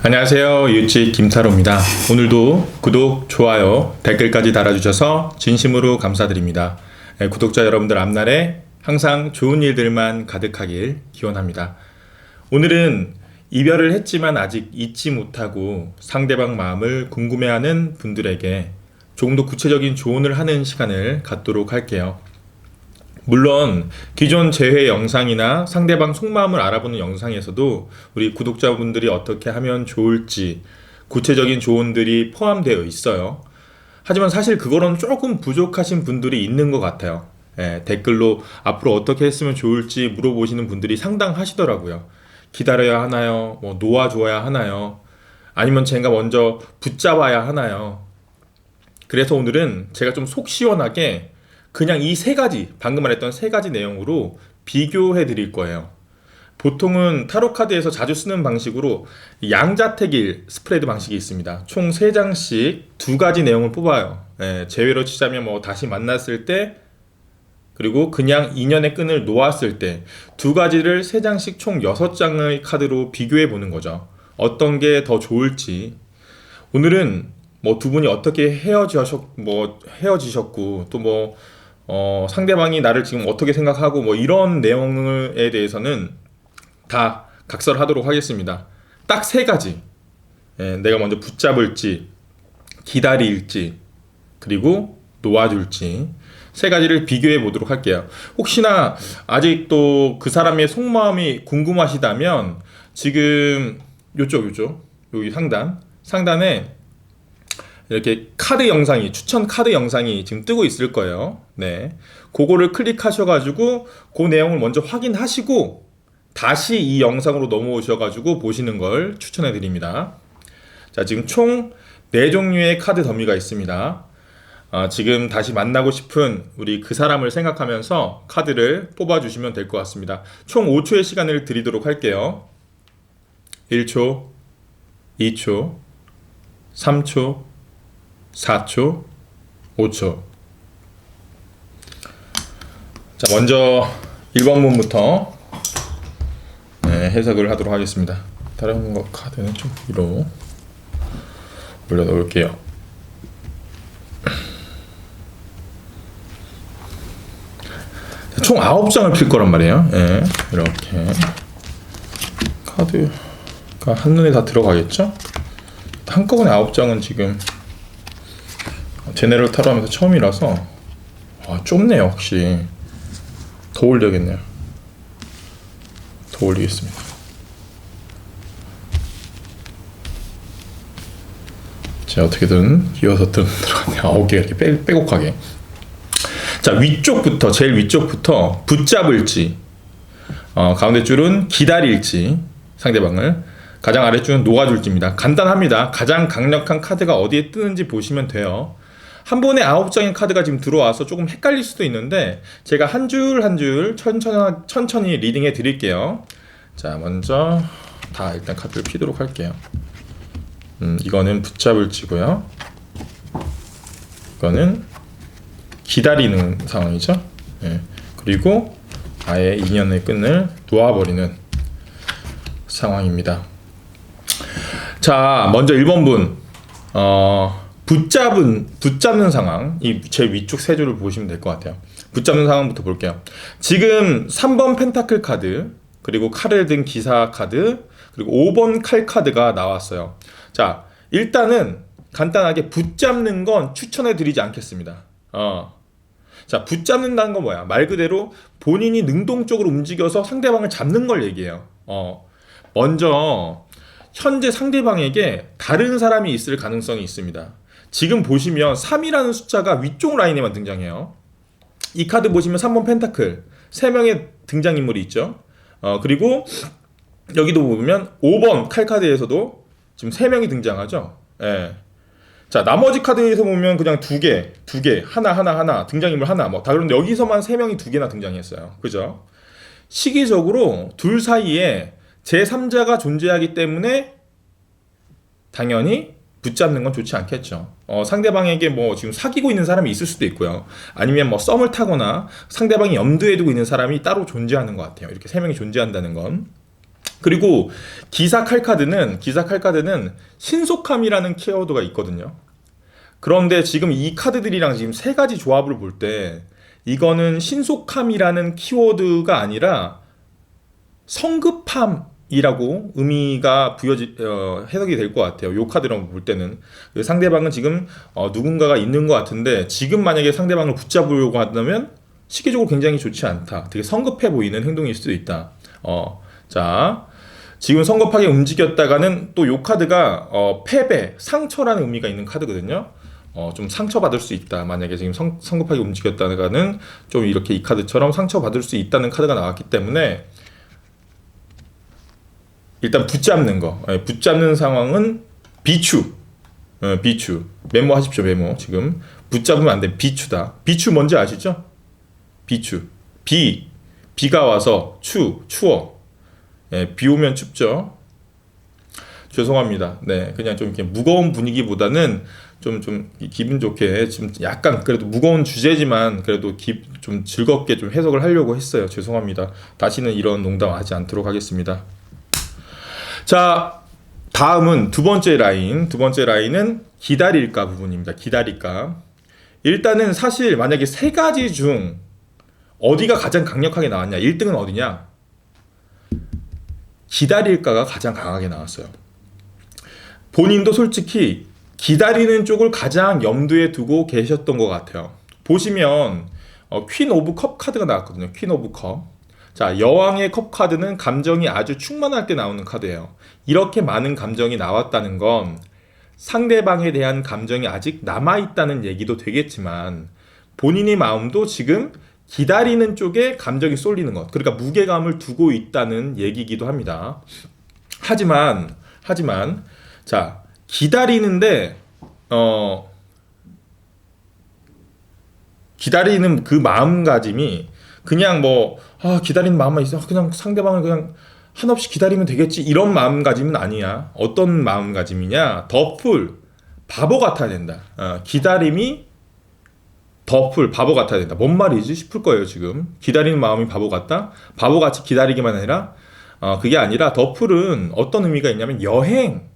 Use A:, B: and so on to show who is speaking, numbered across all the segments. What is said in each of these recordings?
A: 안녕하세요. 유치 김타로입니다. 오늘도 구독, 좋아요, 댓글까지 달아주셔서 진심으로 감사드립니다. 구독자 여러분들 앞날에 항상 좋은 일들만 가득하길 기원합니다. 오늘은 이별을 했지만 아직 잊지 못하고 상대방 마음을 궁금해하는 분들에게 조금 더 구체적인 조언을 하는 시간을 갖도록 할게요. 물론 기존 재회 영상이나 상대방 속마음을 알아보는 영상에서도 우리 구독자분들이 어떻게 하면 좋을지 구체적인 조언들이 포함되어 있어요. 하지만 사실 그거는 조금 부족하신 분들이 있는 것 같아요. 댓글로 앞으로 어떻게 했으면 좋을지 물어보시는 분들이 상당하시더라고요. 기다려야 하나요? 놓아줘야 하나요? 아니면 제가 먼저 붙잡아야 하나요? 그래서 오늘은 제가 좀 속 시원하게 그냥 이 세 가지, 방금 말했던 세 가지 내용으로 비교해 드릴 거예요. 보통은 타로카드에서 자주 쓰는 방식으로 양자택일 스프레드 방식이 있습니다. 총 3장씩 두 가지 내용을 뽑아요. 제외로 치자면 다시 만났을 때, 그리고 그냥 인연의 끈을 놓았을 때, 두 가지를 3장씩 총 6장의 카드로 비교해 보는 거죠. 어떤 게 더 좋을지. 오늘은 두 분이 어떻게 헤어지셨고, 또 상대방이 나를 지금 어떻게 생각하고 이런 내용에 대해서는 다 각설하도록 하겠습니다. 딱 세 가지. 내가 먼저 붙잡을지, 기다릴지, 그리고 놓아줄지 세 가지를 비교해 보도록 할게요. 혹시나 아직도 그 사람의 속마음이 궁금하시다면 지금 여기 상단에 이렇게 카드 영상이, 추천 카드 영상이 지금 뜨고 있을 거예요. 그거를 클릭하셔가지고 그 내용을 먼저 확인하시고 다시 이 영상으로 넘어오셔가지고 보시는 걸 추천해 드립니다. 자, 지금 총 4종류의 카드 더미가 있습니다. 지금 다시 만나고 싶은 우리 그 사람을 생각하면서 카드를 뽑아주시면 될 것 같습니다. 총 5초의 시간을 드리도록 할게요. 1초, 2초, 3초, 4초, 5초. 자, 먼저 1번 문부터 해석을 하도록 하겠습니다. 다른 거 카드는 좀 위로 올려놓을게요. 자, 총 9장을 필 거란 말이에요. 이렇게 카드가 한눈에 다 들어가겠죠? 한꺼번에 9장은 지금 제네럴 타로 하면서 처음이라서 좁네요. 확실히 더 올려야겠네요. 더 올리겠습니다. 자, 어떻게든 이어서 들어갔네요. 9개가 이렇게 빼곡하게. 자, 제일 위쪽부터 붙잡을지, 가운데 줄은 기다릴지, 상대방을, 가장 아래줄은 놓아줄지입니다. 간단합니다. 가장 강력한 카드가 어디에 뜨는지 보시면 돼요. 한 번에 9장의 카드가 지금 들어와서 조금 헷갈릴 수도 있는데 제가 한 줄 한 줄 천천히 리딩해 드릴게요. 자, 먼저 다 일단 카드를 피도록 할게요. 이거는 붙잡을지고요. 이거는 기다리는 상황이죠. 그리고 아예 인연의 끈을 놓아버리는 상황입니다. 자, 먼저 1번 분, 붙잡는 상황, 이 제일 위쪽 세 줄을 보시면 될 것 같아요. 붙잡는 상황부터 볼게요. 지금 3번 펜타클 카드, 그리고 칼을 든 기사 카드, 그리고 5번 칼 카드가 나왔어요. 자, 일단은 간단하게 붙잡는 건 추천해 드리지 않겠습니다. 자, 붙잡는다는 건 뭐야? 말 그대로 본인이 능동적으로 움직여서 상대방을 잡는 걸 얘기해요. 먼저 현재 상대방에게 다른 사람이 있을 가능성이 있습니다. 지금 보시면 3이라는 숫자가 위쪽 라인에만 등장해요. 이 카드 보시면 3번 펜타클 3명의 등장인물이 있죠. 그리고 여기도 보면 5번 칼카드에서도 지금 3명이 등장하죠. 자, 나머지 카드에서 보면 그냥 두 개, 하나, 등장인물 하나, 다 그런데 여기서만 3명이 2개나 등장했어요. 그죠? 시기적으로 둘 사이에 제3자가 존재하기 때문에 당연히 붙잡는 건 좋지 않겠죠. 상대방에게 지금 사귀고 있는 사람이 있을 수도 있고요. 아니면 썸을 타거나 상대방이 염두에 두고 있는 사람이 따로 존재하는 것 같아요. 이렇게 3명이 존재한다는 건. 그리고 기사 칼카드는 신속함이라는 키워드가 있거든요. 그런데 지금 이 카드들이랑 지금 세 가지 조합을 볼 때 이거는 신속함이라는 키워드가 아니라 성급함이라고 의미가 해석이 될 것 같아요. 요 카드랑 볼 때는 상대방은 지금 누군가가 있는 것 같은데 지금 만약에 상대방을 붙잡으려고 한다면 시기적으로 굉장히 좋지 않다. 되게 성급해 보이는 행동일 수도 있다. 자, 지금 성급하게 움직였다가는 또 요 카드가 패배, 상처라는 의미가 있는 카드거든요. 좀 상처받을 수 있다. 만약에 지금 성급하게 움직였다가는 좀 이렇게 이 카드처럼 상처받을 수 있다는 카드가 나왔기 때문에 일단 붙잡는 거. 붙잡는 상황은 비추. 비추. 메모하십시오. 메모. 지금 붙잡으면 안 돼. 비추다. 비추 뭔지 아시죠? 비추. 비가 와서 추워. 비 오면 춥죠. 죄송합니다. 네, 그냥 좀 이렇게 무거운 분위기보다는 좀 기분 좋게 지금 약간 그래도 무거운 주제지만 그래도 좀 즐겁게 좀 해석을 하려고 했어요. 죄송합니다. 다시는 이런 농담 하지 않도록 하겠습니다. 자, 다음은 두 번째 라인은 기다릴까 부분입니다. 기다릴까. 일단은 사실 만약에 세 가지 중 어디가 가장 강력하게 나왔냐? 1등은 어디냐? 기다릴까가 가장 강하게 나왔어요. 본인도 솔직히 기다리는 쪽을 가장 염두에 두고 계셨던 것 같아요. 보시면 퀸 오브 컵 카드가 나왔거든요. 퀸 오브 컵. 자, 여왕의 컵 카드는 감정이 아주 충만할 때 나오는 카드예요. 이렇게 많은 감정이 나왔다는 건 상대방에 대한 감정이 아직 남아있다는 얘기도 되겠지만 본인의 마음도 지금 기다리는 쪽에 감정이 쏠리는 것, 그러니까 무게감을 두고 있다는 얘기이기도 합니다. 하지만 자, 기다리는데 기다리는 그 마음가짐이 그냥 기다리는 마음만 있어, 그냥 상대방을 그냥 한없이 기다리면 되겠지, 이런 마음가짐은 아니야. 어떤 마음가짐이냐? 더풀 바보 같아야 된다. 기다림이 더풀 바보 같아야 된다. 뭔 말이지 싶을 거예요. 지금 기다리는 마음이 바보 같다? 바보같이 기다리기만 아니라 그게 아니라 더풀은 어떤 의미가 있냐면 여행,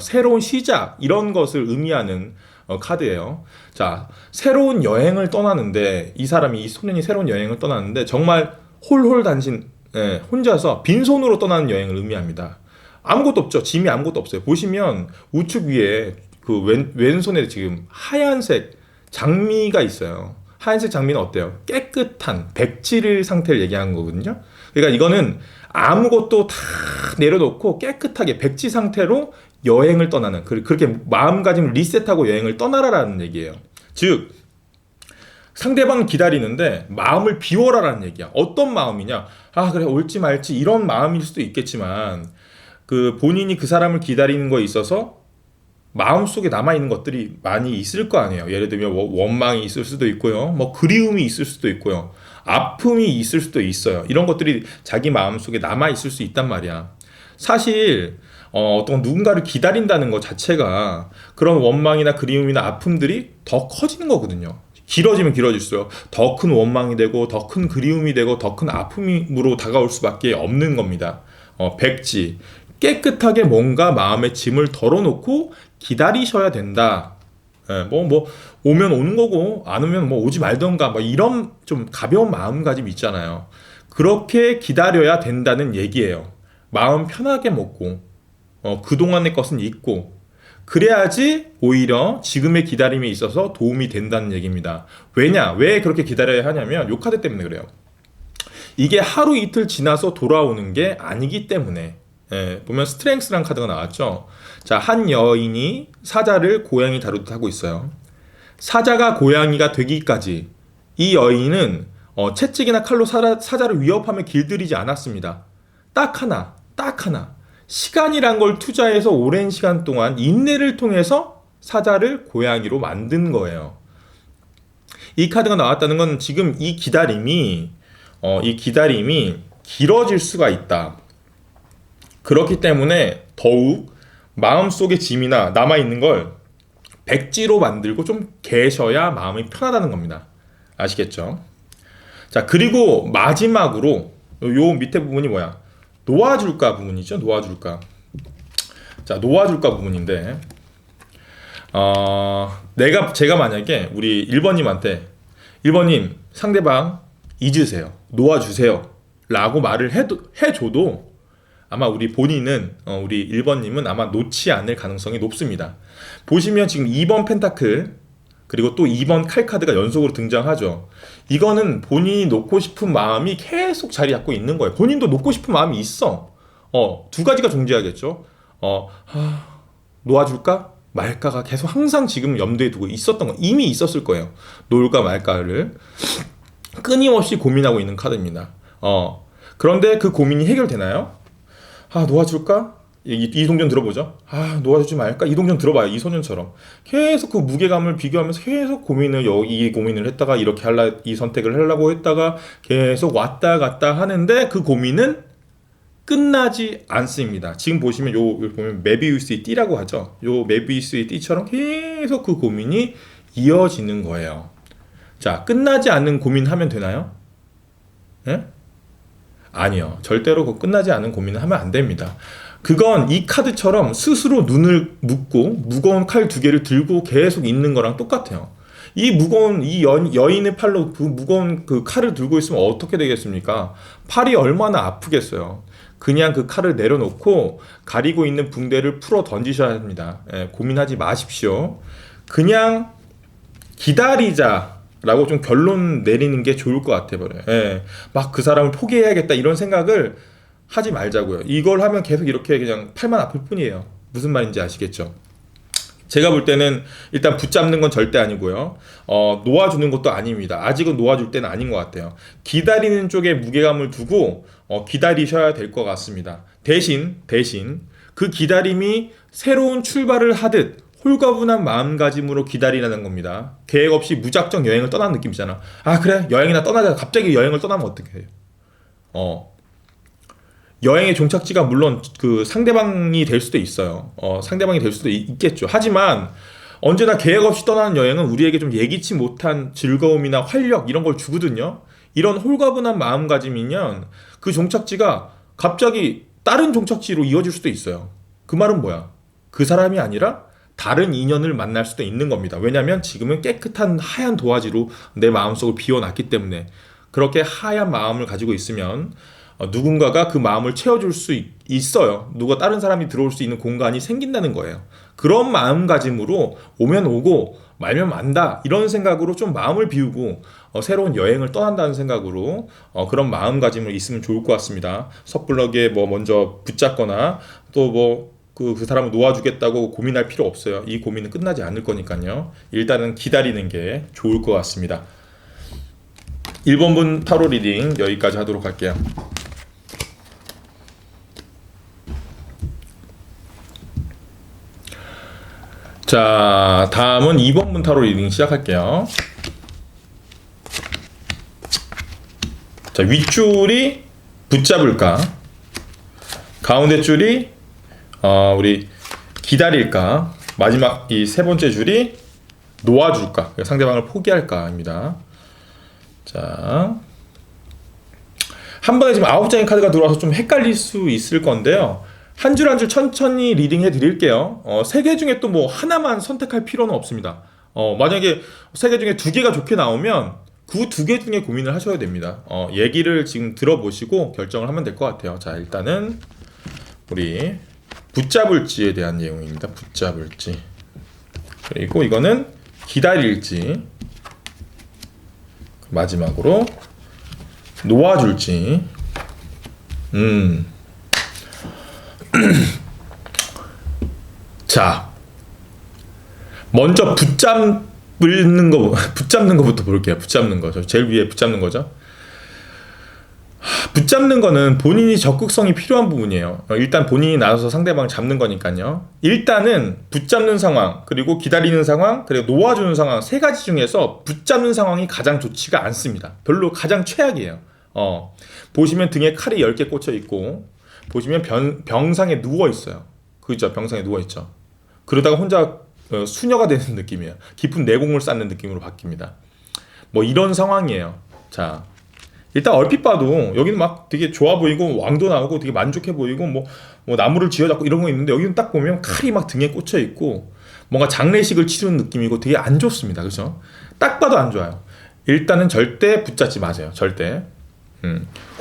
A: 새로운 시작, 이런 것을 의미하는 카드예요. 자, 새로운 여행을 떠나는데 이 소년이 새로운 여행을 떠나는데 정말 홀홀단신, 혼자서 빈손으로 떠나는 여행을 의미합니다. 아무것도 없죠. 짐이 아무것도 없어요. 보시면 우측 위에 그 왼손에 지금 하얀색 장미가 있어요. 하얀색 장미는 어때요? 깨끗한 백질 상태를 얘기하는 거거든요. 그러니까 이거는 아무것도 다 내려놓고 깨끗하게 백지 상태로 여행을 떠나는, 그렇게 마음가짐을 리셋하고 여행을 떠나라라는 얘기예요. 즉 상대방을 기다리는데 마음을 비워라라는 얘기야. 어떤 마음이냐? 그래 올지 말지 이런 마음일 수도 있겠지만 본인이 그 사람을 기다리는 거에 있어서 마음속에 남아있는 것들이 많이 있을 거 아니에요. 예를 들면 원망이 있을 수도 있고요. 그리움이 있을 수도 있고요. 아픔이 있을 수도 있어요. 이런 것들이 자기 마음속에 남아있을 수 있단 말이야. 사실 어떤 누군가를 기다린다는 것 자체가 그런 원망이나 그리움이나 아픔들이 더 커지는 거거든요. 길어지면 길어질수록 더 큰 원망이 되고 더 큰 그리움이 되고 더 큰 아픔으로 다가올 수밖에 없는 겁니다. 백지, 깨끗하게 뭔가 마음의 짐을 덜어놓고 기다리셔야 된다. 오면 오는 거고 안 오면 오지 말던가 이런 좀 가벼운 마음가짐 있잖아요. 그렇게 기다려야 된다는 얘기예요. 마음 편하게 먹고 그동안의 것은 잊고 그래야지 오히려 지금의 기다림에 있어서 도움이 된다는 얘기입니다. 왜 그렇게 기다려야 하냐면 요 카드 때문에 그래요. 이게 하루 이틀 지나서 돌아오는 게 아니기 때문에. 보면 스트렝스라는 카드가 나왔죠. 자, 한 여인이 사자를 고양이 다루듯 하고 있어요. 사자가 고양이가 되기까지 이 여인은 채찍이나 칼로 사자를 위협하며 길들이지 않았습니다. 딱 하나 시간이란 걸 투자해서 오랜 시간 동안 인내를 통해서 사자를 고양이로 만든 거예요. 이 카드가 나왔다는 건 지금 이 기다림이 길어질 수가 있다. 그렇기 때문에 더욱 마음속의 짐이나 남아있는 걸 백지로 만들고 좀 계셔야 마음이 편하다는 겁니다. 아시겠죠? 자, 그리고 마지막으로 요 밑에 부분이 뭐야? 놓아줄까 부분이죠. 놓아줄까. 자, 놓아줄까 부분인데, 제가 만약에 우리 1번님한테 1번님 상대방 잊으세요, 놓아주세요 라고 말을 해줘도 아마 우리 본인은 우리 1번님은 아마 놓지 않을 가능성이 높습니다. 보시면 지금 2번 펜타클 그리고 또 2번 칼카드가 연속으로 등장하죠. 이거는 본인이 놓고 싶은 마음이 계속 자리 잡고 있는 거예요. 본인도 놓고 싶은 마음이 있어. 두 가지가 존재하겠죠. 놓아줄까 말까가 계속 항상 지금 염두에 두고 있었던 거, 이미 있었을 거예요. 놓을까 말까를 끊임없이 고민하고 있는 카드입니다. 그런데 그 고민이 해결되나요? 놓아줄까? 이동전 들어보죠. 놓아주지 말까? 이동전 들어봐요. 이소년처럼 계속 그 무게감을 비교하면서 계속 이 고민을 했다가 이렇게 이 선택을 하려고 했다가 계속 왔다 갔다 하는데 그 고민은 끝나지 않습니다. 지금 보시면 보면 메비우스의 띠라고 하죠. 요 메비우스의 띠처럼 계속 그 고민이 이어지는 거예요. 자, 끝나지 않는 고민하면 되나요? 예? 아니요. 절대로 그 끝나지 않은 고민을 하면 안 됩니다. 그건 이 카드처럼 스스로 눈을 묶고 무거운 칼 2개를 들고 계속 있는 거랑 똑같아요. 이 무거운 여인의 팔로 그 무거운 그 칼을 들고 있으면 어떻게 되겠습니까? 팔이 얼마나 아프겠어요. 그냥 그 칼을 내려놓고 가리고 있는 붕대를 풀어 던지셔야 합니다. 고민하지 마십시오. 그냥 기다리자라고 좀 결론 내리는 게 좋을 것 같아요. 막 그 사람을 포기해야겠다 이런 생각을 하지 말자고요. 이걸 하면 계속 이렇게 그냥 팔만 아플 뿐이에요. 무슨 말인지 아시겠죠? 제가 볼 때는 일단 붙잡는 건 절대 아니고요. 놓아주는 것도 아닙니다. 아직은 놓아줄 때는 아닌 것 같아요. 기다리는 쪽에 무게감을 두고 기다리셔야 될 것 같습니다. 대신 그 기다림이 새로운 출발을 하듯 홀가분한 마음가짐으로 기다리라는 겁니다. 계획 없이 무작정 여행을 떠나는 느낌이잖아. 그래 여행이나 떠나자. 갑자기 여행을 떠나면 어떻게 해요? 여행의 종착지가 물론 그 상대방이 될 수도 있어요. 상대방이 될 수도 있겠죠. 하지만 언제나 계획 없이 떠나는 여행은 우리에게 좀 예기치 못한 즐거움이나 활력 이런 걸 주거든요. 이런 홀가분한 마음가짐이면 그 종착지가 갑자기 다른 종착지로 이어질 수도 있어요. 그 말은 뭐야? 그 사람이 아니라 다른 인연을 만날 수도 있는 겁니다. 왜냐하면 지금은 깨끗한 하얀 도화지로 내 마음속을 비워놨기 때문에. 그렇게 하얀 마음을 가지고 있으면 누군가가 그 마음을 채워줄 수 있어요. 다른 사람이 들어올 수 있는 공간이 생긴다는 거예요. 그런 마음가짐으로 오면 오고 말면 만다 이런 생각으로 좀 마음을 비우고 새로운 여행을 떠난다는 생각으로 그런 마음가짐으로 있으면 좋을 것 같습니다. 섣불하게 먼저 붙잡거나 또 그 사람을 놓아주겠다고 고민할 필요 없어요. 이 고민은 끝나지 않을 거니까요. 일단은 기다리는 게 좋을 것 같습니다. 1번 분 타로 리딩 여기까지 하도록 할게요. 자, 다음은 2번 분 타로 리딩 시작할게요. 자, 윗줄이 붙잡을까? 가운데 줄이 우리 기다릴까? 마지막 이 세 번째 줄이 놓아줄까? 상대방을 포기할까입니다. 자, 한 번에 지금 9장의 카드가 들어와서 좀 헷갈릴 수 있을 건데요. 한 줄 한 줄 천천히 리딩해 드릴게요. 3개 중에 또 하나만 선택할 필요는 없습니다. 만약에 3개 중에 2개가 좋게 나오면 그 2개 중에 고민을 하셔야 됩니다. 얘기를 지금 들어보시고 결정을 하면 될 것 같아요. 자, 일단은 우리 붙잡을지에 대한 내용입니다. 붙잡을지. 그리고 이거는 기다릴지. 마지막으로 놓아줄지. 자, 먼저 붙잡는 거부터 볼게요. 붙잡는 거죠. 제일 위에 붙잡는 거죠. 붙잡는 거는 본인이 적극성이 필요한 부분이에요. 일단 본인이 나서서 상대방을 잡는 거니까요. 일단은 붙잡는 상황, 그리고 기다리는 상황, 그리고 놓아주는 상황 3가지 중에서 붙잡는 상황이 가장 좋지가 않습니다. 별로 가장 최악이에요. 보시면 등에 칼이 10개 꽂혀 있고 보시면 병상에 누워 있어요. 그죠? 병상에 누워 있죠. 그러다가 혼자 수녀가 되는 느낌이에요. 깊은 내공을 쌓는 느낌으로 바뀝니다. 이런 상황이에요. 자, 일단 얼핏 봐도 여기는 막 되게 좋아 보이고 왕도 나오고 되게 만족해 보이고 뭐 나무를 쥐어잡고 이런 거 있는데 여기는 딱 보면 칼이 막 등에 꽂혀 있고 뭔가 장례식을 치르는 느낌이고 되게 안 좋습니다. 그렇죠? 딱 봐도 안 좋아요. 일단은 절대 붙잡지 마세요. 절대.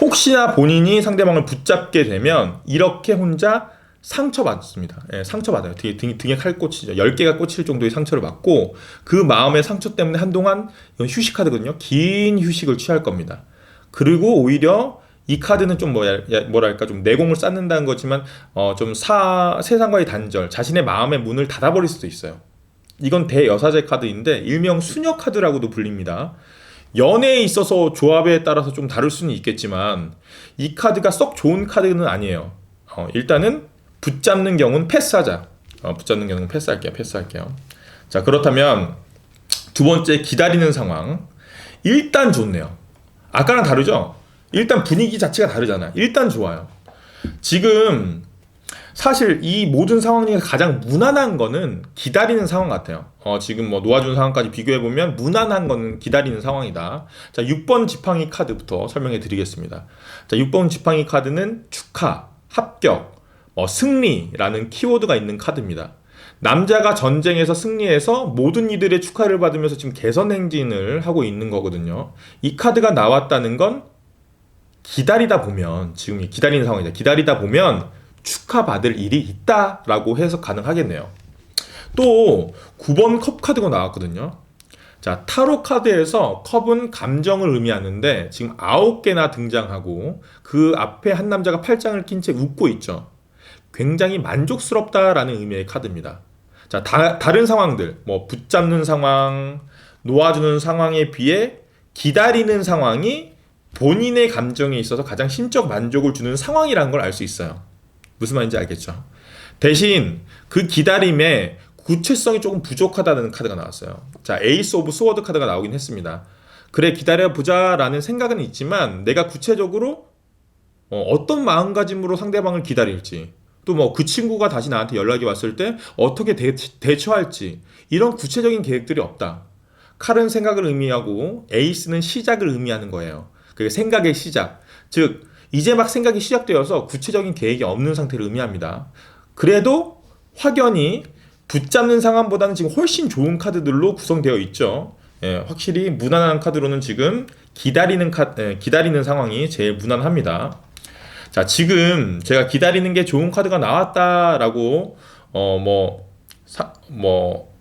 A: 혹시나 본인이 상대방을 붙잡게 되면 이렇게 혼자 상처받습니다. 예, 상처받아요. 등에 칼 꽂히죠. 10개가 꽂힐 정도의 상처를 받고 그 마음의 상처 때문에 한동안 이건 휴식하거든요. 긴 휴식을 취할 겁니다. 그리고 오히려 이 카드는 좀 뭐랄까 좀 내공을 쌓는다는 거지만 좀 세상과의 단절, 자신의 마음의 문을 닫아버릴 수도 있어요. 이건 대여사제 카드인데 일명 수녀 카드라고도 불립니다. 연애에 있어서 조합에 따라서 좀 다를 수는 있겠지만 이 카드가 썩 좋은 카드는 아니에요. 일단은 붙잡는 경우는 패스하자. 붙잡는 경우는 패스할게요. 자, 그렇다면 두 번째 기다리는 상황. 일단 좋네요. 아까랑 다르죠? 일단 분위기 자체가 다르잖아. 일단 좋아요. 지금 사실 이 모든 상황 중에서 가장 무난한 거는 기다리는 상황 같아요. 지금 뭐 놓아준 상황까지 비교해보면 무난한 건 기다리는 상황이다. 자, 6번 지팡이 카드부터 설명해 드리겠습니다. 자, 6번 지팡이 카드는 축하, 합격, 승리라는 키워드가 있는 카드입니다. 남자가 전쟁에서 승리해서 모든 이들의 축하를 받으면서 지금 개선 행진을 하고 있는 거거든요. 이 카드가 나왔다는 건 기다리다 보면, 지금 기다리는 상황이다. 기다리다 보면 축하받을 일이 있다라고 해석 가능하겠네요. 또 9번 컵 카드가 나왔거든요. 자, 타로 카드에서 컵은 감정을 의미하는데 지금 9개나 등장하고 그 앞에 한 남자가 팔짱을 낀 채 웃고 있죠. 굉장히 만족스럽다라는 의미의 카드입니다. 자, 다른 상황들, 뭐 붙잡는 상황, 놓아주는 상황에 비해 기다리는 상황이 본인의 감정에 있어서 가장 심적 만족을 주는 상황이라는 걸 알 수 있어요. 무슨 말인지 알겠죠? 대신 그 기다림에 구체성이 조금 부족하다는 카드가 나왔어요. 자, 에이스 오브 스워드 카드가 나오긴 했습니다. 그래, 기다려보자 라는 생각은 있지만 내가 구체적으로 어떤 마음가짐으로 상대방을 기다릴지, 또 뭐 그 친구가 다시 나한테 연락이 왔을 때 어떻게 대처할지, 이런 구체적인 계획들이 없다. 칼은 생각을 의미하고 에이스는 시작을 의미하는 거예요. 그게 생각의 시작. 즉 이제 막 생각이 시작되어서 구체적인 계획이 없는 상태를 의미합니다. 그래도 확연히 붙잡는 상황보다는 지금 훨씬 좋은 카드들로 구성되어 있죠. 예, 확실히 무난한 카드로는 지금 기다리는 상황이 제일 무난합니다. 자, 지금 제가 기다리는 게 좋은 카드가 나왔다라고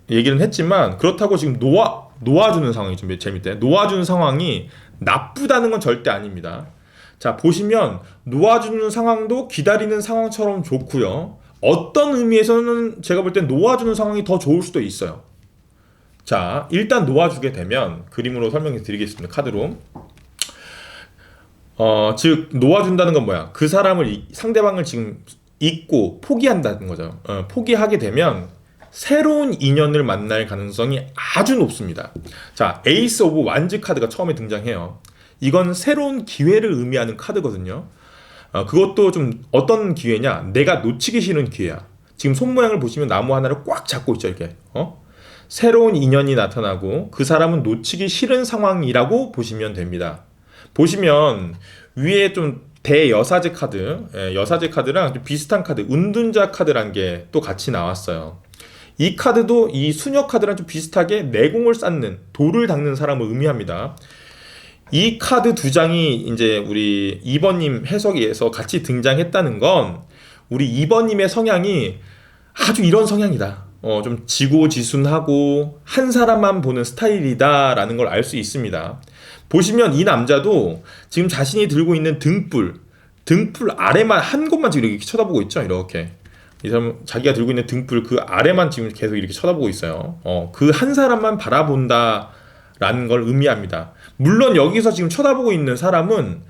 A: 얘기는 했지만, 그렇다고 지금 놓아주는 상황이 좀 재밌대. 놓아주는 상황이 나쁘다는 건 절대 아닙니다. 자, 보시면 놓아주는 상황도 기다리는 상황처럼 좋고요. 어떤 의미에서는 제가 볼 땐 놓아주는 상황이 더 좋을 수도 있어요. 자, 일단 놓아주게 되면 그림으로 설명해 드리겠습니다. 카드로. 즉 놓아준다는 건 뭐야? 그 상대방을 지금 잊고 포기한다는 거죠. 포기하게 되면 새로운 인연을 만날 가능성이 아주 높습니다. 자, 에이스 오브 완즈 카드가 처음에 등장해요. 이건 새로운 기회를 의미하는 카드거든요. 그것도 좀 어떤 기회냐? 내가 놓치기 싫은 기회야. 지금 손 모양을 보시면 나무 하나를 꽉 잡고 있죠, 이렇게. 새로운 인연이 나타나고 그 사람은 놓치기 싫은 상황이라고 보시면 됩니다. 보시면 위에 좀 대여사제 카드, 여사제 카드랑 좀 비슷한 카드, 운둔자 카드란 게 또 같이 나왔어요. 이 카드도 이 수녀 카드랑 좀 비슷하게 내공을 쌓는, 돌을 닦는 사람을 의미합니다. 이 카드 두 장이 이제 우리 2번님 해석에서 같이 등장했다는 건 우리 2번님의 성향이 아주 이런 성향이다. 좀 지고지순하고 한 사람만 보는 스타일이다라는 걸 알 수 있습니다. 보시면 이 남자도 지금 자신이 들고 있는 등불 아래만 한 곳만 지금 이렇게 쳐다보고 있죠. 이렇게. 이 사람 자기가 들고 있는 등불 그 아래만 지금 계속 이렇게 쳐다보고 있어요. 그 한 사람만 바라본다라는 걸 의미합니다. 물론 여기서 지금 쳐다보고 있는 사람은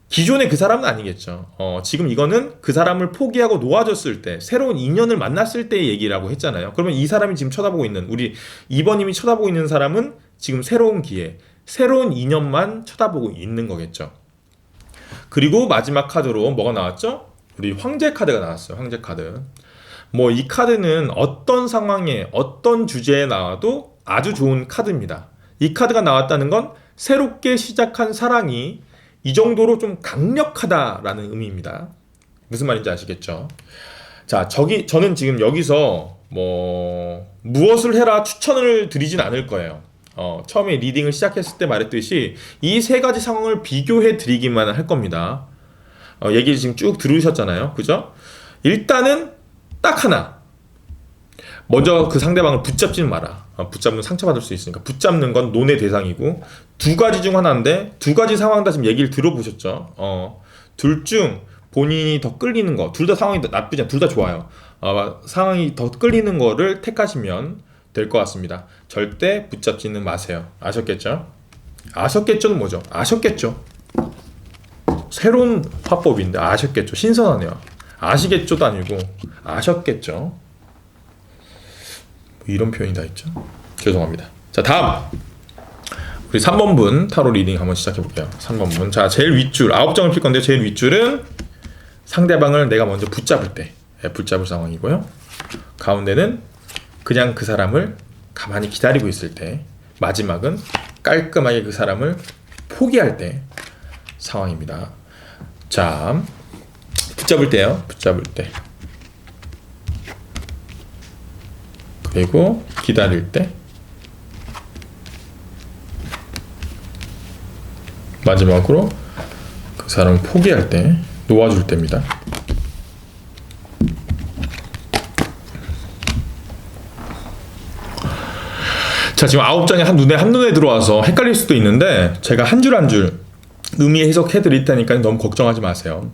A: 기존의 그 사람은 아니겠죠. 지금 이거는 그 사람을 포기하고 놓아줬을 때, 새로운 인연을 만났을 때의 얘기라고 했잖아요. 그러면 이 사람이 지금 쳐다보고 있는, 우리 2번님이 쳐다보고 있는 사람은 지금 새로운 기회, 새로운 인연만 쳐다보고 있는 거겠죠. 그리고 마지막 카드로 뭐가 나왔죠? 우리 황제 카드가 나왔어요. 황제 카드. 뭐 이 카드는 어떤 상황에 어떤 주제에 나와도 아주 좋은 카드입니다. 이 카드가 나왔다는 건 새롭게 시작한 사랑이 이 정도로 좀 강력하다라는 의미입니다. 무슨 말인지 아시겠죠? 자, 저는 지금 여기서 무엇을 해라 추천을 드리진 않을 거예요. 처음에 리딩을 시작했을 때 말했듯이 이 세 가지 상황을 비교해 드리기만 할 겁니다. 얘기 지금 쭉 들으셨잖아요. 그죠? 일단은 딱 하나. 먼저 그 상대방을 붙잡지는 마라. 붙잡으면 상처받을 수 있으니까. 붙잡는 건 논의 대상이고, 두 가지 중 하나인데, 두 가지 상황 다 지금 얘기를 들어보셨죠? 둘 중 본인이 더 끌리는 거, 둘 다 상황이 나쁘지 않아요. 둘 다 좋아요. 상황이 더 끌리는 거를 택하시면 될 것 같습니다. 절대 붙잡지는 마세요. 아셨겠죠? 아셨겠죠는 뭐죠? 아셨겠죠? 새로운 화법인데 아셨겠죠? 신선하네요. 아시겠죠도 아니고 아셨겠죠? 뭐 이런 표현이 다 있죠. 죄송합니다. 자, 다음 우리 3번 분 타로 리딩 한번 시작해 볼게요. 3번 분. 자, 제일 윗줄 9장을 필 건데 제일 윗줄은 상대방을 내가 먼저 붙잡을 때 붙잡을 상황이고요. 가운데는 그냥 그 사람을 가만히 기다리고 있을 때, 마지막은 깔끔하게 그 사람을 포기할 때 상황입니다. 자, 붙잡을 때요. 붙잡을 때. 그리고 기다릴 때. 마지막으로 그 사람을 포기할 때, 놓아줄 때입니다. 자, 지금 9장이 한눈에 들어와서 헷갈릴 수도 있는데 제가 한 줄 한 줄 의미 해석해 드릴 테니까 너무 걱정하지 마세요.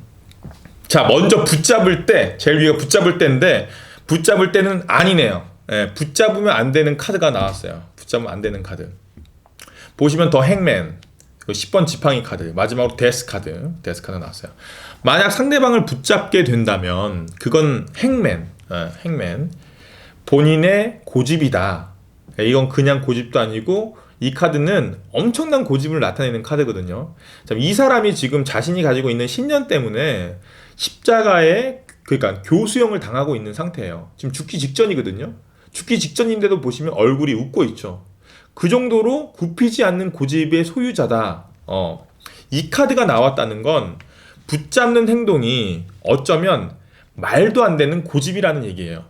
A: 자, 먼저 붙잡을 때, 제일 위가 붙잡을 때인데 붙잡을 때는 아니네요. 붙잡으면 안 되는 카드가 나왔어요. 붙잡으면 안 되는 카드. 보시면 더 행맨, 10번 지팡이 카드, 마지막으로 데스 카드 나왔어요. 만약 상대방을 붙잡게 된다면 그건 행맨, 본인의 고집이다. 이건 그냥 고집도 아니고 이 카드는 엄청난 고집을 나타내는 카드거든요. 이 사람이 지금 자신이 가지고 있는 신념 때문에 십자가에, 그러니까 교수형을 당하고 있는 상태예요. 지금 죽기 직전이거든요. 죽기 직전인데도 보시면 얼굴이 웃고 있죠. 그 정도로 굽히지 않는 고집의 소유자다. 이 카드가 나왔다는 건 붙잡는 행동이 어쩌면 말도 안 되는 고집이라는 얘기예요.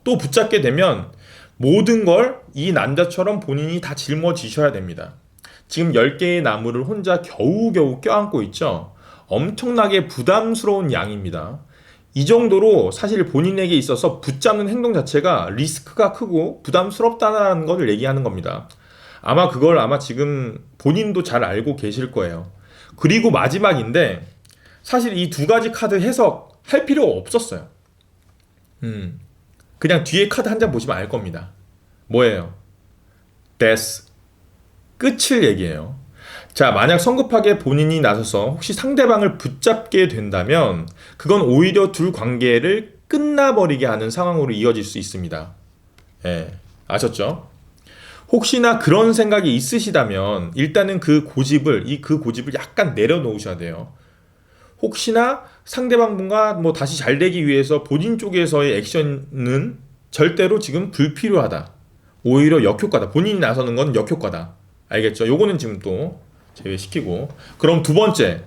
A: 또 붙잡게 되면 모든 걸 이 남자처럼 본인이 다 짊어지셔야 됩니다. 지금 10개의 나무를 혼자 겨우겨우 껴안고 있죠. 엄청나게 부담스러운 양입니다. 이 정도로 사실 본인에게 있어서 붙잡는 행동 자체가 리스크가 크고 부담스럽다는 것을 얘기하는 겁니다. 그걸 지금 본인도 잘 알고 계실 거예요. 그리고 마지막인데 사실 이 두 가지 카드 해석할 필요가 없었어요. 그냥 뒤에 카드 한 장 보시면 알 겁니다. 뭐예요? death. 끝을 얘기해요. 자, 만약 성급하게 본인이 나서서 혹시 상대방을 붙잡게 된다면 그건 오히려 둘 관계를 끝나버리게 하는 상황으로 이어질 수 있습니다. 아셨죠? 혹시나 그런 생각이 있으시다면 일단은 그 고집을 약간 내려놓으셔야 돼요. 혹시나 상대방 분과 다시 잘 되기 위해서 본인 쪽에서의 액션은 절대로 지금 불필요하다. 오히려 역효과다. 본인이 나서는 건 역효과다. 알겠죠? 요거는 지금 또 제외시키고. 그럼 두 번째,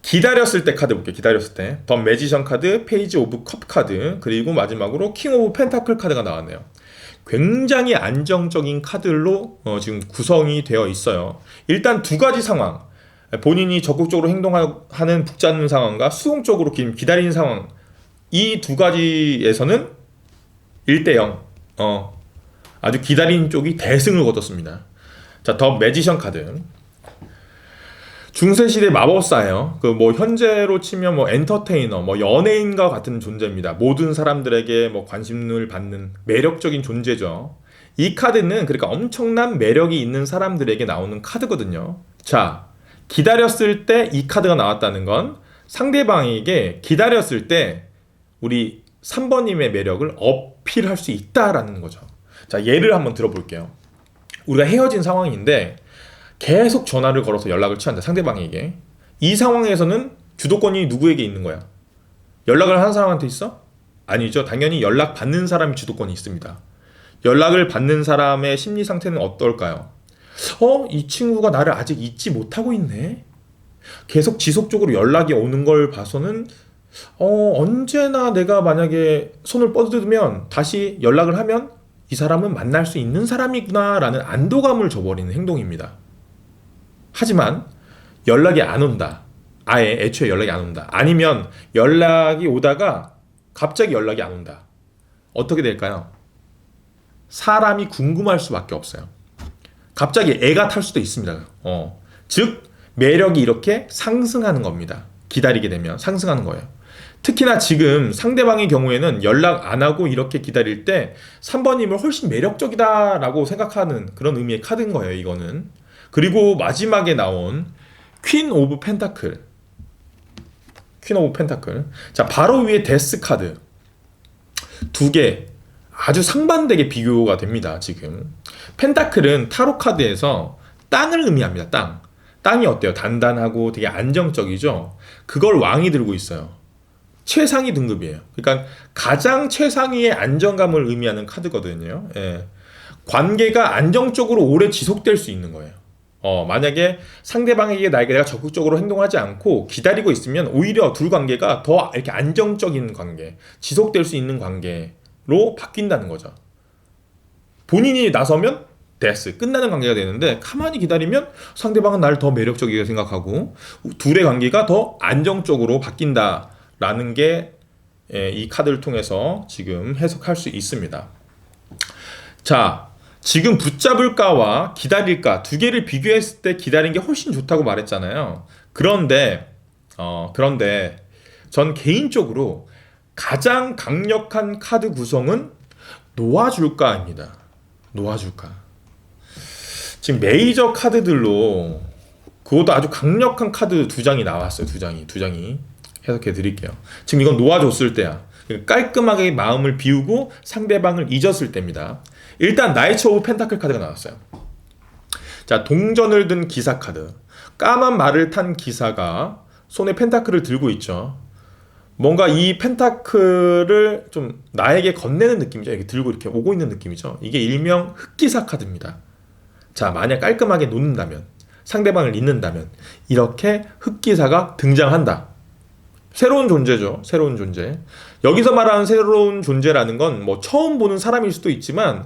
A: 기다렸을 때 카드 볼게요. 기다렸을 때 더 매지션 카드, 페이지 오브 컵 카드, 그리고 마지막으로 킹 오브 펜타클 카드가 나왔네요. 굉장히 안정적인 카드로 지금 구성이 되어 있어요. 일단 두 가지 상황, 본인이 적극적으로 행동하는 붙잡는 상황과 수동적으로 기다리는 상황, 이 두 가지에서는 1대0 아주 기다리는 쪽이 대승을 거뒀습니다. 자, 더 매지션 카드, 중세시대 마법사예요. 현재로 치면 엔터테이너, 연예인과 같은 존재입니다. 모든 사람들에게 관심을 받는 매력적인 존재죠. 이 카드는 그러니까 엄청난 매력이 있는 사람들에게 나오는 카드거든요. 자, 기다렸을 때 이 카드가 나왔다는 건 상대방에게 기다렸을 때 우리 3번님의 매력을 어필할 수 있다라는 거죠. 자, 예를 한번 들어볼게요. 우리가 헤어진 상황인데 계속 전화를 걸어서 연락을 취한다, 상대방에게. 이 상황에서는 주도권이 누구에게 있는 거야? 연락을 하는 사람한테 있어? 아니죠. 당연히 연락 받는 사람이 주도권이 있습니다. 연락을 받는 사람의 심리 상태는 어떨까요? 이 친구가 나를 아직 잊지 못하고 있네. 계속 지속적으로 연락이 오는 걸 봐서는 언제나 내가 만약에 손을 뻗으면 다시 연락을 하면 이 사람은 만날 수 있는 사람이구나라는 안도감을 줘버리는 행동입니다. 하지만 연락이 안 온다. 아예 애초에 연락이 안 온다. 아니면 연락이 오다가 갑자기 연락이 안 온다. 어떻게 될까요? 사람이 궁금할 수밖에 없어요. 갑자기 애가 탈 수도 있습니다. 즉 매력이 이렇게 상승하는 겁니다. 기다리게 되면 상승하는 거예요. 특히나 지금 상대방의 경우에는 연락 안 하고 이렇게 기다릴 때 3번님을 훨씬 매력적이다라고 생각하는 그런 의미의 카드인 거예요, 이거는. 그리고 마지막에 나온 퀸 오브 펜타클. 퀸 오브 펜타클. 자, 바로 위에 데스 카드. 두 개 아주 상반되게 비교가 됩니다, 지금. 펜타클은 타로 카드에서 땅을 의미합니다, 땅. 땅이 어때요? 단단하고 되게 안정적이죠? 그걸 왕이 들고 있어요. 최상위 등급이에요. 그러니까 가장 최상위의 안정감을 의미하는 카드거든요. 예. 관계가 안정적으로 오래 지속될 수 있는 거예요. 만약에 상대방에게 내가 적극적으로 행동하지 않고 기다리고 있으면 오히려 둘 관계가 더 이렇게 안정적인 관계, 지속될 수 있는 관계로 바뀐다는 거죠. 본인이 나서면 데스, 끝나는 관계가 되는데 가만히 기다리면 상대방은 나를 더 매력적이게 생각하고 둘의 관계가 더 안정적으로 바뀐다라는 게 이 카드를 통해서 지금 해석할 수 있습니다. 자, 지금 붙잡을까와 기다릴까 두 개를 비교했을 때 기다린 게 훨씬 좋다고 말했잖아요. 그런데 전 개인적으로 가장 강력한 카드 구성은 놓아줄까입니다. 놓아줄까. 지금 메이저 카드들로 그것도 아주 강력한 카드 두 장이 나왔어요. 두 장이 해석해 드릴게요. 지금 이건 놓아줬을 때야. 깔끔하게 마음을 비우고 상대방을 잊었을 때입니다. 일단 나이츠 오브 펜타클 카드가 나왔어요. 자, 동전을 든 기사 카드. 까만 말을 탄 기사가 손에 펜타클을 들고 있죠. 뭔가 이 펜타클을 좀 나에게 건네는 느낌이죠. 이렇게 들고 이렇게 오고 있는 느낌이죠. 이게 일명 흑기사 카드입니다. 자, 만약 깔끔하게 놓는다면, 상대방을 잊는다면 이렇게 흑기사가 등장한다. 새로운 존재죠. 새로운 존재. 여기서 말하는 새로운 존재라는 건 뭐 처음 보는 사람일 수도 있지만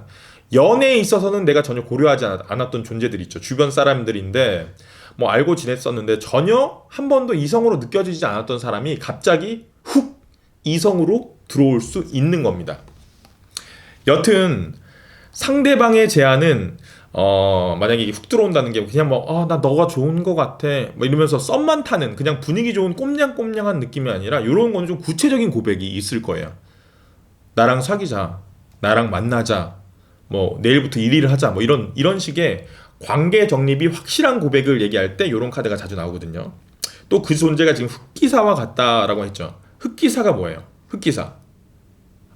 A: 연애에 있어서는 내가 전혀 고려하지 않았던 존재들 있죠. 주변 사람들인데 뭐 알고 지냈었는데 전혀 한 번도 이성으로 느껴지지 않았던 사람이 갑자기 훅 이성으로 들어올 수 있는 겁니다. 여튼 상대방의 제안은 만약에 이게 훅 들어온다는 게 그냥 나 너가 좋은 거 같아 뭐 이러면서 썸만 타는 그냥 분위기 좋은 꼼냥꼼냥한 느낌이 아니라 이런 건 좀 구체적인 고백이 있을 거예요. 나랑 사귀자, 나랑 만나자, 뭐 내일부터 1일을 하자, 뭐 이런 식의 관계 정립이 확실한 고백을 얘기할 때 이런 카드가 자주 나오거든요. 또 그 존재가 지금 흑기사와 같다라고 했죠. 흑기사가 뭐예요? 흑기사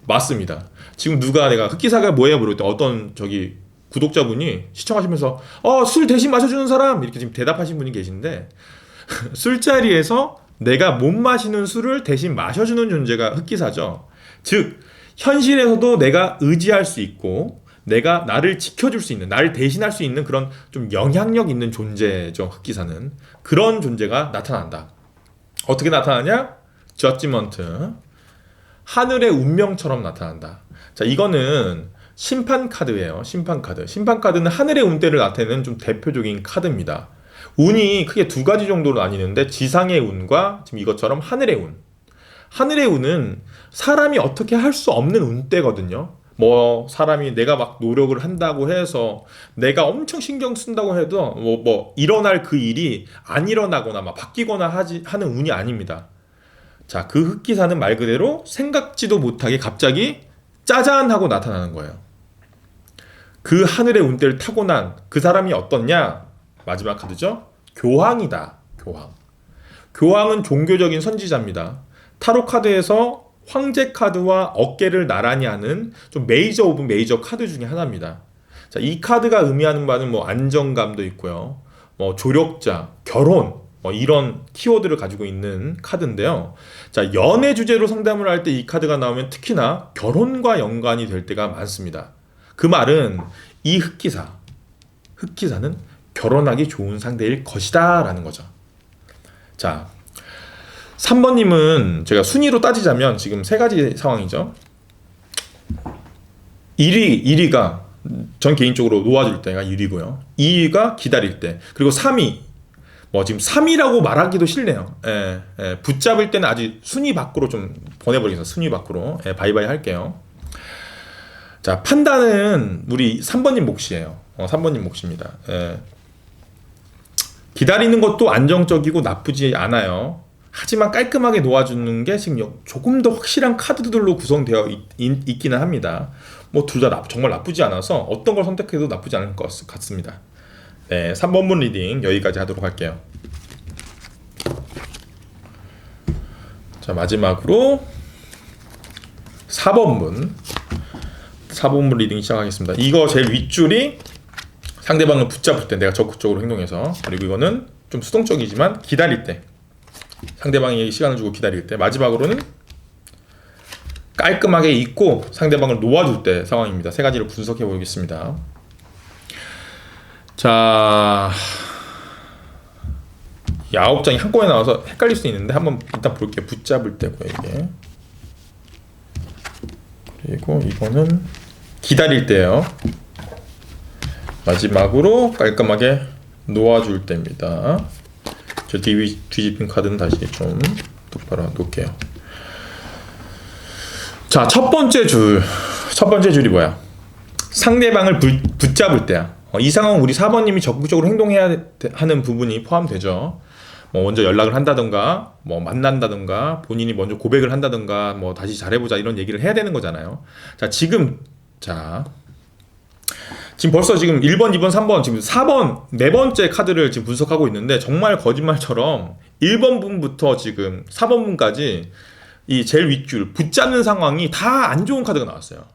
A: 맞습니다. 지금 내가 흑기사가 뭐예요? 물을 때 어떤 구독자분이 시청하시면서 술 대신 마셔주는 사람 이렇게 지금 대답하신 분이 계신데 술자리에서 내가 못 마시는 술을 대신 마셔주는 존재가 흑기사죠. 즉 현실에서도 내가 의지할 수 있고 내가 나를 지켜줄 수 있는, 나를 대신할 수 있는 그런 좀 영향력 있는 존재죠. 흑기사는 그런 존재가 나타난다. 어떻게 나타나냐? 저지먼트, 하늘의 운명처럼 나타난다. 자, 이거는 심판 카드예요. 심판 카드. 심판 카드는 하늘의 운대를 나타내는 좀 대표적인 카드입니다. 운이 크게 두 가지 정도로 나뉘는데 지상의 운과 지금 이것처럼 하늘의 운. 하늘의 운은 사람이 어떻게 할 수 없는 운대거든요. 뭐 사람이 내가 막 노력을 한다고 해서 내가 엄청 신경 쓴다고 해도 뭐 일어날 그 일이 안 일어나거나 막 바뀌거나 하는 운이 아닙니다. 자, 그 흑기사는 말 그대로 생각지도 못하게 갑자기 짜잔 하고 나타나는 거예요. 그 하늘의 운대를 타고난 그 사람이 어떻냐? 마지막 카드죠. 교황이다. 교황은 종교적인 선지자입니다. 타로 카드에서 황제 카드와 어깨를 나란히 하는 좀 메이저 오브 메이저 카드 중에 하나입니다. 자, 이 카드가 의미하는 바는 뭐 안정감도 있고요. 뭐 조력자, 결혼, 뭐 이런 키워드를 가지고 있는 카드인데요. 자, 연애 주제로 상담을 할 때 이 카드가 나오면 특히나 결혼과 연관이 될 때가 많습니다. 그 말은 이 흑기사는 결혼하기 좋은 상대일 것이다 라는 거죠. 자, 3번님은 제가 순위로 따지자면 지금 세 가지 상황이죠. 1위가 전 개인적으로 놓아줄 때가 1위고요. 2위가 기다릴 때. 그리고 3위. 뭐 지금 3위라고 말하기도 싫네요. 붙잡을 때는 아주 순위 밖으로 좀 보내버리겠습니다. 순위 밖으로. 바이바이 할게요. 자, 판단은 우리 3번님 몫이에요. 3번님 몫입니다. 기다리는 것도 안정적이고 나쁘지 않아요. 하지만 깔끔하게 놓아주는 게 지금 조금 더 확실한 카드들로 구성되어 있기는 합니다. 뭐 둘 다 정말 나쁘지 않아서 어떤 걸 선택해도 나쁘지 않을 것 같습니다. 네, 3번분 리딩 여기까지 하도록 할게요. 자, 마지막으로 4번분 리딩 시작하겠습니다. 이거 제일 윗줄이 상대방을 붙잡을 때 내가 적극적으로 행동해서, 그리고 이거는 좀 수동적이지만 기다릴 때, 상대방에게 시간을 주고 기다릴 때, 마지막으로는 깔끔하게 잊고 상대방을 놓아줄 때 상황입니다. 세 가지를 분석해 보겠습니다. 자, 이 9장이 한꺼번에 나와서 헷갈릴 수 있는데 한번 일단 볼게요. 붙잡을 때고요, 이게. 그리고 이거는 기다릴 때예요. 마지막으로 깔끔하게 놓아줄 때입니다. 저 뒤집힌 카드는 다시 좀 똑바로 놓을게요. 자, 첫 번째 줄이 뭐야? 상대방을 붙잡을 때야. 이 상황은 우리 4번님이 적극적으로 행동해야 하는 부분이 포함되죠. 뭐 먼저 연락을 한다던가, 뭐 만난다던가, 본인이 먼저 고백을 한다던가, 뭐 다시 잘해보자 이런 얘기를 해야 되는 거잖아요. 자, 지금 벌써 지금 1번, 2번, 3번, 지금 4번, 네 번째 카드를 지금 분석하고 있는데, 정말 거짓말처럼 1번 분부터 지금 4번 분까지 이 제일 윗줄 붙잡는 상황이 다 안 좋은 카드가 나왔어요.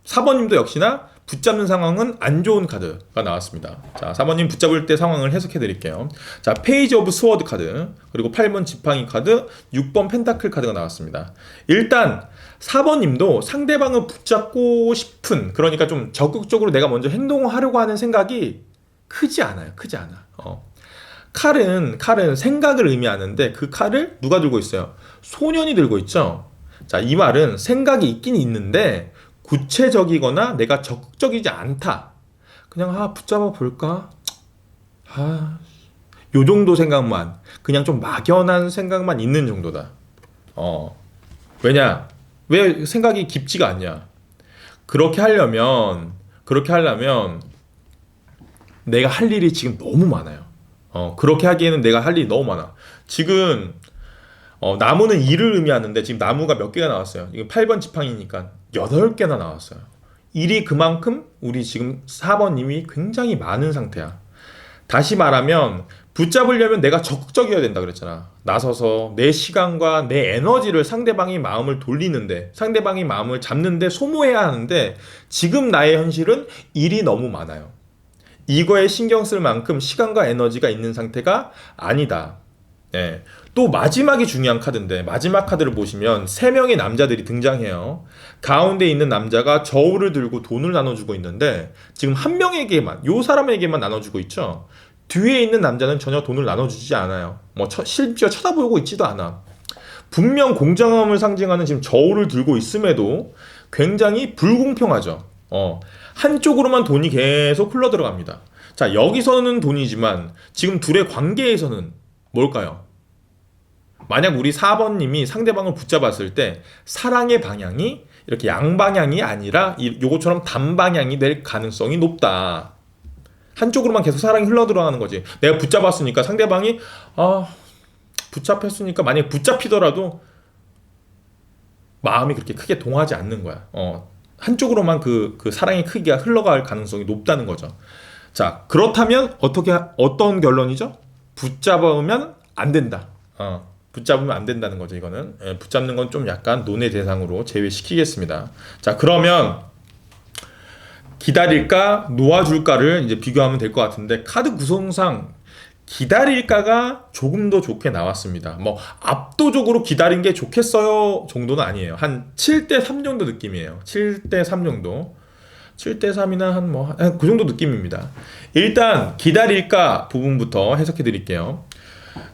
A: 4번님도 역시나 붙잡는 상황은 안 좋은 카드가 나왔습니다. 자, 4번님 붙잡을 때 상황을 해석해 드릴게요. 자, 페이지 오브 스워드 카드, 그리고 8번 지팡이 카드, 6번 펜타클 카드가 나왔습니다. 일단 4번님도 상대방을 붙잡고 싶은, 그러니까 좀 적극적으로 내가 먼저 행동하려고 하는 생각이 크지 않아요. 크지 않아. 칼은 생각을 의미하는데, 그 칼을 누가 들고 있어요? 소년이 들고 있죠. 자, 이 말은 생각이 있긴 있는데 구체적이거나 내가 적극적이지 않다. 그냥 붙잡아 볼까? 요 정도 생각만, 그냥 좀 막연한 생각만 있는 정도다. 왜 생각이 깊지가 않냐? 그렇게 하려면 내가 할 일이 지금 너무 많아요. 그렇게 하기에는 내가 할 일이 너무 많아. 지금 나무는 일을 의미하는데 지금 나무가 몇 개가 나왔어요. 이거 8번 지팡이니까 8개나 나왔어요. 일이 그만큼 우리 지금 4번님이 굉장히 많은 상태야. 다시 말하면 붙잡으려면 내가 적극적이어야 된다 그랬잖아. 나서서 내 시간과 내 에너지를 상대방의 마음을 돌리는데, 상대방의 마음을 잡는데 소모해야 하는데, 지금 나의 현실은 일이 너무 많아요. 이거에 신경 쓸 만큼 시간과 에너지가 있는 상태가 아니다. 네. 또 마지막이 중요한 카드인데, 마지막 카드를 보시면 3명의 남자들이 등장해요. 가운데 있는 남자가 저울을 들고 돈을 나눠주고 있는데, 지금 한 명에게만, 요 사람에게만 나눠주고 있죠. 뒤에 있는 남자는 전혀 돈을 나눠주지 않아요. 심지어 쳐다보고 있지도 않아. 분명 공정함을 상징하는 지금 저울을 들고 있음에도 굉장히 불공평하죠. 한쪽으로만 돈이 계속 흘러 들어갑니다. 자, 여기서는 돈이지만 지금 둘의 관계에서는 뭘까요? 만약 우리 4번님이 상대방을 붙잡았을 때 사랑의 방향이 이렇게 양방향이 아니라 요것처럼 단방향이 될 가능성이 높다. 한쪽으로만 계속 사랑이 흘러 들어가는 거지. 내가 붙잡았으니까 상대방이 붙잡혔으니까, 만약에 붙잡히더라도 마음이 그렇게 크게 동하지 않는 거야. 한쪽으로만 그 사랑의 크기가 흘러갈 가능성이 높다는 거죠. 자, 그렇다면 어떤 결론이죠? 붙잡으면 안 된다. 붙잡으면 안 된다는 거죠. 이거는 붙잡는 건 좀 약간 논의 대상으로 제외시키겠습니다. 자, 그러면 기다릴까 놓아줄까를 이제 비교하면 될 것 같은데, 카드 구성상 기다릴까가 조금 더 좋게 나왔습니다. 뭐 압도적으로 기다린 게 좋겠어요 정도는 아니에요. 한 7대3 정도 느낌이에요. 7대3 정도. 7대3이나 그 정도 느낌입니다. 일단 기다릴까 부분부터 해석해 드릴게요.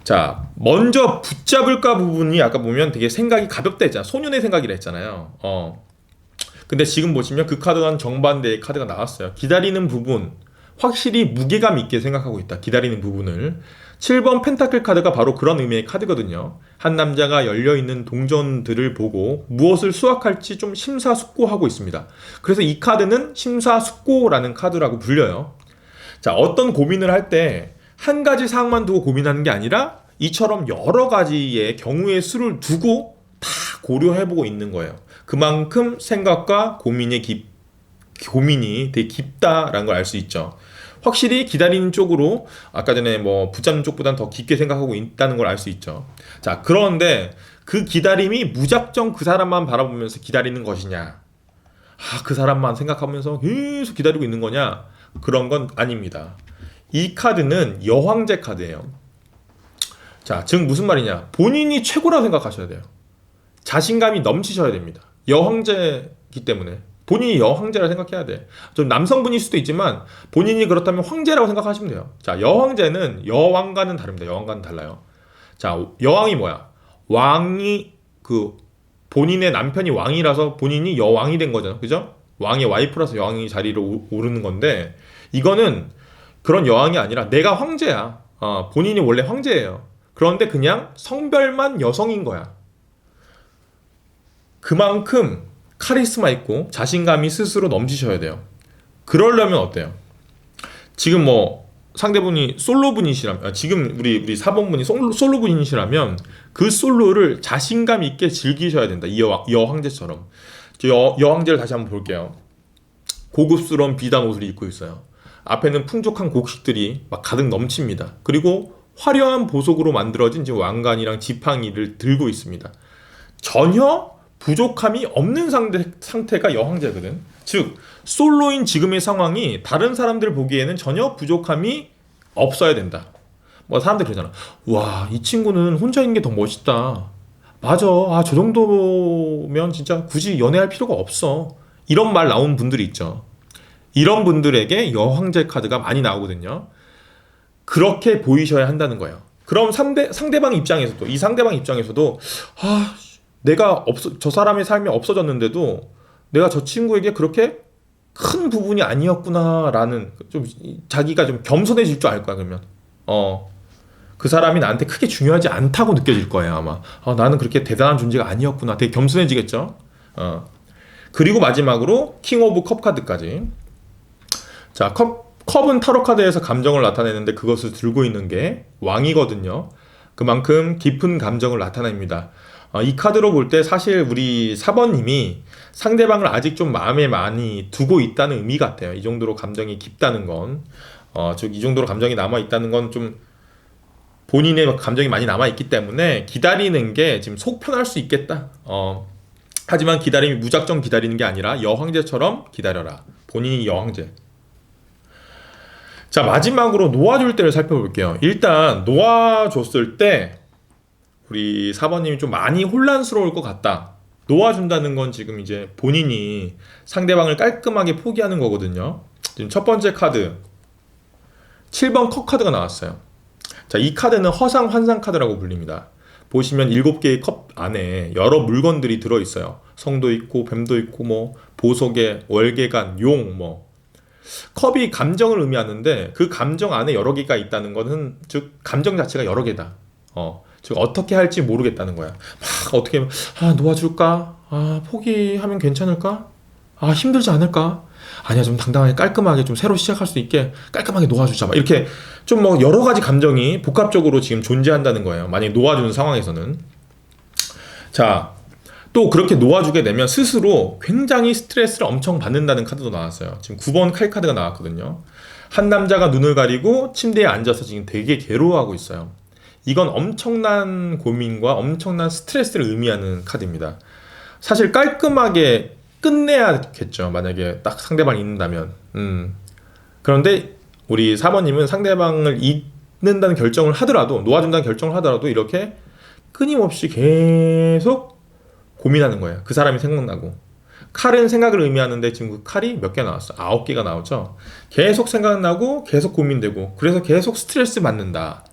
A: 자, 먼저 붙잡을까 부분이 아까 보면 되게 생각이 가볍다 했잖아. 소년의 생각이라 했잖아요. 근데 지금 보시면 그 카드와는 정반대의 카드가 나왔어요. 기다리는 부분, 확실히 무게감 있게 생각하고 있다. 기다리는 부분을. 7번 펜타클 카드가 바로 그런 의미의 카드거든요. 한 남자가 열려있는 동전들을 보고 무엇을 수확할지 좀 심사숙고하고 있습니다. 그래서 이 카드는 심사숙고라는 카드라고 불려요. 자, 어떤 고민을 할 때 한 가지 사항만 두고 고민하는 게 아니라 이처럼 여러 가지의 경우의 수를 두고 다 고려해보고 있는 거예요. 그만큼 생각과 고민이 되게 깊다라는 걸 알 수 있죠. 확실히 기다리는 쪽으로 아까 전에 뭐 붙잡는 쪽보다는 더 깊게 생각하고 있다는 걸 알 수 있죠. 자, 그런데 그 기다림이 무작정 그 사람만 바라보면서 기다리는 것이냐, 그 사람만 생각하면서 계속 기다리고 있는 거냐, 그런 건 아닙니다. 이 카드는 여황제 카드예요. 자, 즉 무슨 말이냐, 본인이 최고라고 생각하셔야 돼요. 자신감이 넘치셔야 됩니다. 여황제이기 때문에 본인이 여황제라 생각해야 돼. 좀 남성분일 수도 있지만 본인이 그렇다면 황제라고 생각하시면 돼요. 자, 여황제는 여왕과는 다릅니다. 여왕과는 달라요. 자, 여왕이 뭐야? 왕이 본인의 남편이 왕이라서 본인이 여왕이 된 거잖아. 그죠? 왕의 와이프라서 여왕이 자리를 오르는 건데, 이거는 그런 여왕이 아니라 내가 황제야. 본인이 원래 황제예요. 그런데 그냥 성별만 여성인 거야. 그만큼 카리스마 있고 자신감이 스스로 넘치셔야 돼요. 그러려면 어때요? 지금 뭐 상대분이 솔로분이시라면, 지금 우리 4번분이 솔로분이시라면 그 솔로를 자신감 있게 즐기셔야 된다. 이 여황제처럼. 여황제를 다시 한번 볼게요. 고급스러운 비단 옷을 입고 있어요. 앞에는 풍족한 곡식들이 막 가득 넘칩니다. 그리고 화려한 보석으로 만들어진 지금 왕관이랑 지팡이를 들고 있습니다. 전혀 부족함이 없는 상태가 여황제거든. 즉 솔로인 지금의 상황이 다른 사람들 보기에는 전혀 부족함이 없어야 된다. 뭐 사람들 그러잖아. 와, 이 친구는 혼자 있는 게 더 멋있다. 맞아. 저 정도면 진짜 굳이 연애할 필요가 없어. 이런 말 나온 분들이 있죠. 이런 분들에게 여황제 카드가 많이 나오거든요. 그렇게 보이셔야 한다는 거예요. 그럼 상대방 입장에서도, 이 상대방 입장에서도 내가 저 사람의 삶이 없어졌는데도 내가 저 친구에게 그렇게 큰 부분이 아니었구나라는, 좀 자기가 좀 겸손해질 줄 알 거야. 그러면 그 사람이 나한테 크게 중요하지 않다고 느껴질 거예요. 아마 나는 그렇게 대단한 존재가 아니었구나. 되게 겸손해지겠죠. 그리고 마지막으로 킹 오브 컵 카드까지. 자, 컵은 타로 카드에서 감정을 나타내는데 그것을 들고 있는 게 왕이거든요. 그만큼 깊은 감정을 나타냅니다. 이 카드로 볼 때 사실 우리 4번님이 상대방을 아직 좀 마음에 많이 두고 있다는 의미 같아요. 이 정도로 감정이 깊다는 건, 즉 이 정도로 감정이 남아 있다는 건 좀 본인의 감정이 많이 남아 있기 때문에 기다리는 게 지금 속 편할 수 있겠다. 하지만 기다림이 무작정 기다리는 게 아니라 여황제처럼 기다려라. 본인이 여황제. 자, 마지막으로 놓아줄 때를 살펴볼게요. 일단 놓아줬을 때 우리 4번님이 좀 많이 혼란스러울 것 같다. 놓아준다는 건 지금 이제 본인이 상대방을 깔끔하게 포기하는 거거든요. 지금 첫 번째 카드 7번 컵 카드가 나왔어요. 자, 이 카드는 허상 환상 카드라고 불립니다. 보시면 7개의 컵 안에 여러 물건들이 들어있어요. 성도 있고 뱀도 있고 뭐 보석에 월계관, 용, 뭐 컵이 감정을 의미하는데 그 감정 안에 여러 개가 있다는 것은, 즉 감정 자체가 여러 개다. 즉 어떻게 할지 모르겠다는 거야. 막 어떻게 놓아줄까? 포기하면 괜찮을까? 힘들지 않을까? 아니야, 좀 당당하게 깔끔하게 좀 새로 시작할 수 있게 깔끔하게 놓아주자. 막 이렇게 좀 뭐 여러 가지 감정이 복합적으로 지금 존재한다는 거예요. 만약에 놓아주는 상황에서는. 자, 또 그렇게 놓아주게 되면 스스로 굉장히 스트레스를 엄청 받는다는 카드도 나왔어요. 지금 9번 칼 카드가 나왔거든요. 한 남자가 눈을 가리고 침대에 앉아서 지금 되게 괴로워하고 있어요. 이건 엄청난 고민과 엄청난 스트레스를 의미하는 카드입니다. 사실 깔끔하게 끝내야겠죠. 만약에 딱 상대방이 있는다면. 그런데 우리 4번님은 상대방을 잊는다는 결정을 하더라도, 놓아준다는 결정을 하더라도 이렇게 끊임없이 계속 고민하는 거예요. 그 사람이 생각나고. 칼은 생각을 의미하는데 지금 그 칼이 몇 개 나왔어? 9개가 나오죠. 계속 생각나고 계속 고민되고 그래서 계속 스트레스 받는다.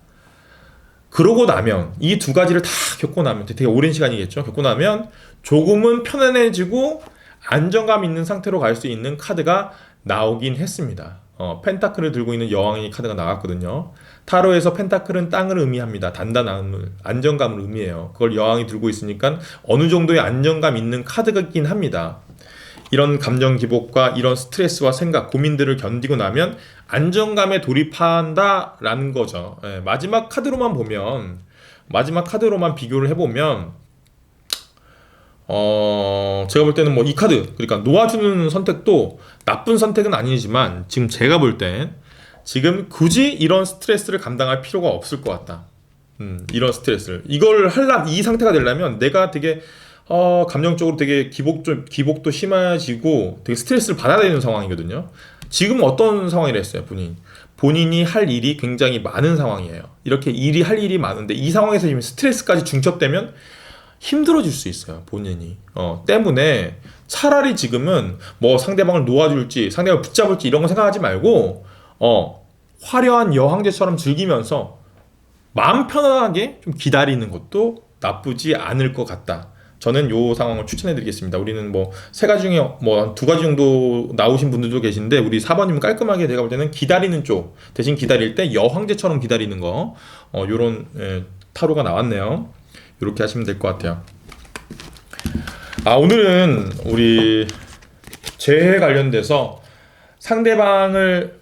A: 그러고 나면 이 두 가지를 다 겪고 나면 되게 오랜 시간이겠죠. 겪고 나면 조금은 편안해지고 안정감 있는 상태로 갈 수 있는 카드가 나오긴 했습니다. 펜타클을 들고 있는 여왕이 카드가 나왔거든요. 타로에서 펜타클은 땅을 의미합니다. 단단함을, 안정감을 의미해요. 그걸 여왕이 들고 있으니까 어느 정도의 안정감 있는 카드가긴 합니다. 이런 감정 기복과 이런 스트레스와 생각, 고민들을 견디고 나면 안정감에 돌입한다라는 거죠. 예, 마지막 카드로만 비교를 해보면 제가 볼 때는 뭐 이 카드, 그러니까 놓아주는 선택도 나쁜 선택은 아니지만 지금 제가 볼 땐 지금 굳이 이런 스트레스를 감당할 필요가 없을 것 같다. 이런 스트레스를 이 상태가 되려면 내가 되게 감정적으로 되게 기복도 심해지고 되게 스트레스를 받아야 되는 상황이거든요. 지금 어떤 상황이랬어요, 본인이 할 일이 굉장히 많은 상황이에요. 이렇게 할 일이 많은데 이 상황에서 지금 스트레스까지 중첩되면 힘들어질 수 있어요, 본인이. 때문에 차라리 지금은 뭐 상대방을 놓아줄지, 상대방을 붙잡을지 이런 거 생각하지 말고, 화려한 여황제처럼 즐기면서 마음 편안하게 좀 기다리는 것도 나쁘지 않을 것 같다. 저는 이 상황을 추천해드리겠습니다. 우리는 뭐 세 가지 중에 뭐 두 가지 정도 나오신 분들도 계신데 우리 4번님은 깔끔하게 제가 볼 때는 기다리는 쪽 대신 기다릴 때 여황제처럼 기다리는 거 요런 타로가 나왔네요. 이렇게 하시면 될 것 같아요. 오늘은 우리 재해 관련돼서 상대방을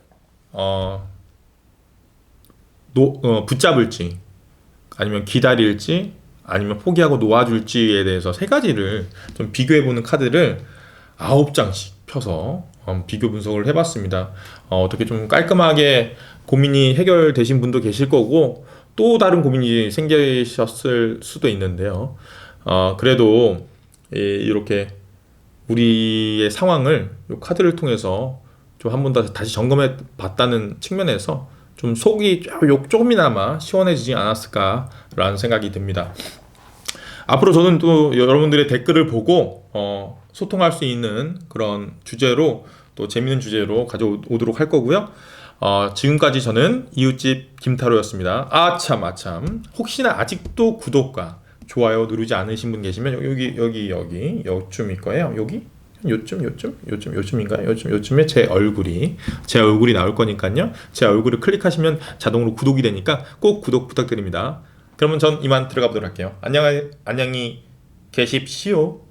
A: 붙잡을지 아니면 기다릴지 아니면 포기하고 놓아줄지에 대해서 세 가지를 좀 비교해보는 카드를 9장씩 펴서 비교 분석을 해봤습니다. 어떻게 좀 깔끔하게 고민이 해결되신 분도 계실 거고 또 다른 고민이 생기셨을 수도 있는데요. 그래도 이렇게 우리의 상황을 이 카드를 통해서 좀 한 번 더 다시 점검해 봤다는 측면에서 좀 속이 조금이나마 시원해지지 않았을까라는 생각이 듭니다. 앞으로 저는 또 여러분들의 댓글을 보고 소통할 수 있는 그런 주제로 또 재밌는 주제로 가져오도록 할 거고요. 지금까지 저는 이웃집 김타로였습니다. 아참 혹시나 아직도 구독과 좋아요 누르지 않으신 분 계시면 여기 요쯤일 거예요. 여기 요쯤인가요? 요쯤에 제 얼굴이 나올 거니까요. 제 얼굴을 클릭하시면 자동으로 구독이 되니까 꼭 구독 부탁드립니다. 그러면 전 이만 들어가 보도록 할게요. 안녕히 계십시오.